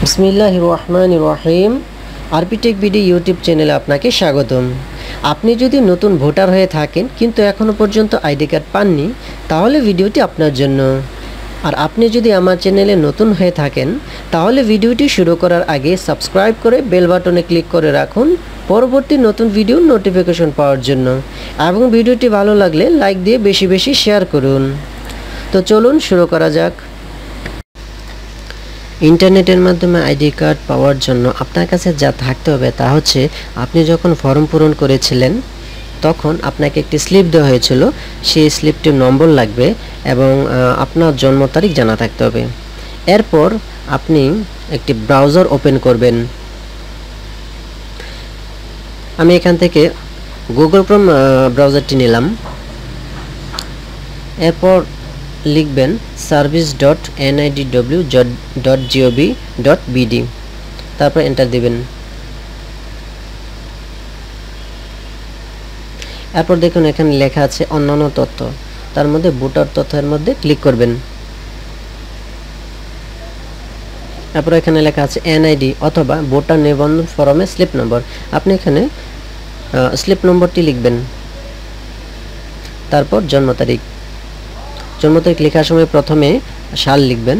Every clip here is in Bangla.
বিসমিল্লাহির রহমানির রহিম। আরপিটেক বিডি ইউটিউব চ্যানেলে আপনাকে স্বাগতম। আপনি যদি নতুন ভোটার হয়ে থাকেন কিন্তু এখনও পর্যন্ত আইডি কার্ড পাননি, তাহলে ভিডিওটি আপনার জন্য। আর আপনি যদি আমার চ্যানেলে নতুন হয়ে থাকেন তাহলে ভিডিওটি শুরু করার আগে সাবস্ক্রাইব করে বেল বাটনে ক্লিক করে রাখুন পরবর্তী নতুন ভিডিওর নোটিফিকেশন পাওয়ার জন্য, এবং ভিডিওটি ভালো লাগলে লাইক দিয়ে বেশি বেশি শেয়ার করুন। তো চলুন শুরু করা যাক। ইন্টারনেটের মাধ্যমে আইডি কার্ড পাওয়ার জন্য আপনার কাছে যা থাকতে হবে তা হচ্ছে, আপনি যখন ফর্ম পূরণ করেছিলেন তখন আপনাকে একটি স্লিপ দেওয়া হয়েছিল, সেই স্লিপটির নম্বর লাগবে এবং আপনার জন্ম তারিখ জানা থাকতে হবে। এরপর আপনি একটি ব্রাউজার ওপেন করবেন। আমি এখান থেকে গুগল ক্রোম ব্রাউজারটি নিলাম। এরপর লিখবেন service.nidw.gov.bd, তারপর এন্টার দিবেন। এরপর দেখুন এখানে লেখা আছে অন্যান্য তথ্য, তার মধ্যে ভোটার তথ্যের মধ্যে ক্লিক করবেন। তারপর এখানে লেখা আছে এনআইডি অথবা ভোটার নিবন্ধন ফরমের স্লিপ নম্বর। আপনি এখানে স্লিপ নম্বরটি লিখবেন। তারপর জন্ম তারিখ লেখার সময় প্রথমে সাল লিখবেন,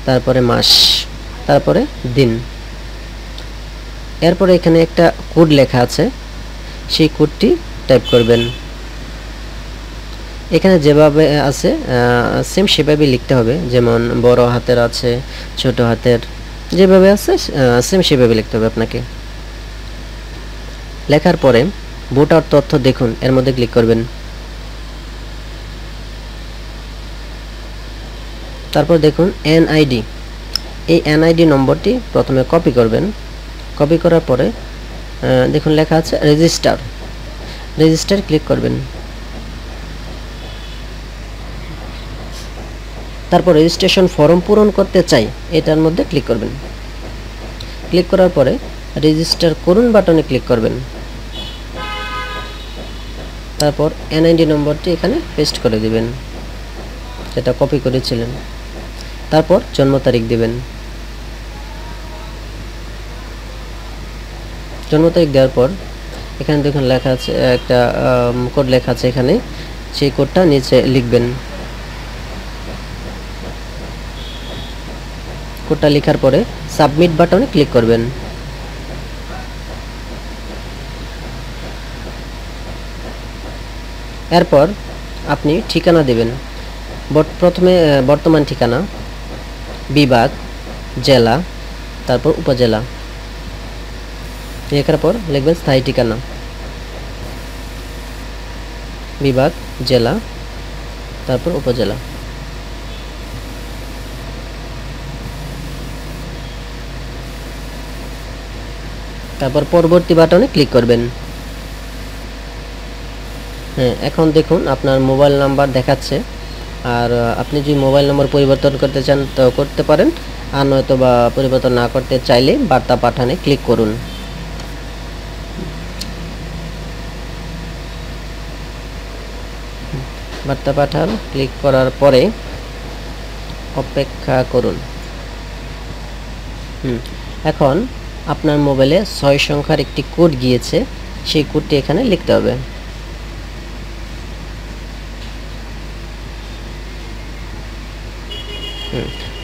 তারপরে মাস, তারপরে দিন। এরপরে এখানে একটা কোড লেখা আছে, সেই কোডটি টাইপ করবেন। এখানে যেভাবে আছে সেম সেভাবে লিখতে হবে, যেমন বড় হাতের আছে, ছোট হাতের, যেভাবে আছে সেম সেভাবে লিখতে হবে আপনাকে। লেখার পরে ভোটার তথ্য দেখুন, এর মধ্যে ক্লিক করবেন। তারপর দেখুন এনআইডি, এই এনআইডি নম্বরটি প্রথমে কপি করবেন। কপি করার পরে দেখুন লেখা আছে রেজিস্টার ক্লিক করবেন। তারপর রেজিস্ট্রেশন ফর্ম পূরণ করতে চাই এটার মধ্যে ক্লিক করবেন। ক্লিক করার পরে রেজিস্টার করুন বাটনে ক্লিক করবেন। তারপর এনআইডি নম্বরটি এখানে পেস্ট করে দিবেন, যেটা কপি করেছিলেন। তারপর জন্ম তারিখ দিবেন। জন্ম তারিখ দেওয়ার পর এখানে দেখুন লেখা আছে একটা কোড লেখা আছে, এখানে সেই কোডটা নিচে লিখবেন। কোডটা লেখার পরে সাবমিট বাটনে ক্লিক করবেন। এরপর আপনি ঠিকানা দেবেন। প্রথমে বর্তমান ঠিকানা, বিভাগ, জেলা, তারপর উপজেলা। লেখার পর লিখবেন স্থায়ী ঠিকানা, বিভাগ, জেলা, তারপর উপজেলা। তারপর পরবর্তী বাটনে ক্লিক করবেন। হ্যাঁ, এখন দেখুন আপনার মোবাইল নাম্বার দেখাচ্ছে। আর আপনি যদি মোবাইল নম্বর পরিবর্তন করতে চান তো করতে পারেন, আর নয়তো বা পরিবর্তন না করতে চাইলে বার্তা পাঠানে ক্লিক করুন। বার্তা পাঠান ক্লিক করার পরে অপেক্ষা করুন। এখন আপনার মোবাইলে 6 সংখ্যার একটি কোড গিয়েছে, সেই কোডটি এখানে লিখতে হবে।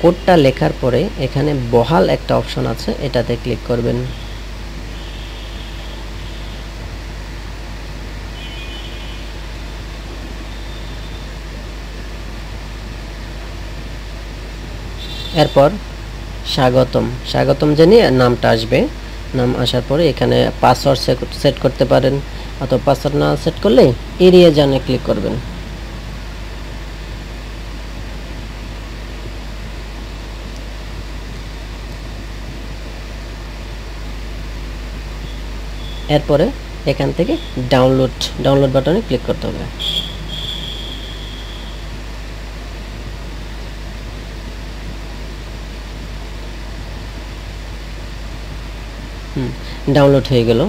কোডটা লেখার পরে এখানে বহাল একটা অপশন আছে, এটাতে ক্লিক করবেন। এরপর স্বাগতম জানিয়ে নামটা আসবে। নাম আসার পরে এখানে পাসওয়ার্ড সেট করতে পারেন, অথবা পাসওয়ার্ড না সেট করলে এড়িয়ে জানে ক্লিক করবেন। এরপরে এখান থেকে ডাউনলোড বাটনে ক্লিক করতে হবে। ডাউনলোড হয়ে গেল।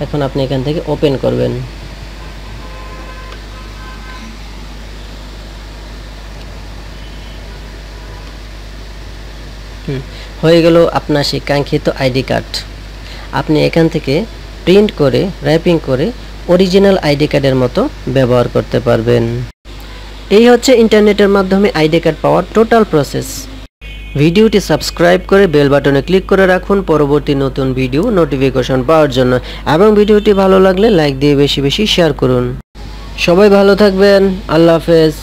এখন আপনি এখান থেকে ওপেন করবেন। হয়ে গেল আপনার সেই কাঙ্ক্ষিত আইডি কার্ড। আপনি এখান থেকে প্রিন্ট করে র্যাপিং করে অরিজিনাল আইডি কার্ডের মতো ব্যবহার করতে পারবেন। এই হচ্ছে ইন্টারনেটের মাধ্যমে আইডি কার্ড পাওয়ার টোটাল প্রসেস। ভিডিওটি সাবস্ক্রাইব করে বেল বাটনে ক্লিক করে রাখুন পরবর্তী নতুন ভিডিও নোটিফিকেশন পাওয়ার জন্য, এবং ভিডিওটি ভালো লাগলে লাইক দিয়ে বেশি বেশি শেয়ার করুন। সবাই ভালো থাকবেন। আল্লাহ হাফেজ।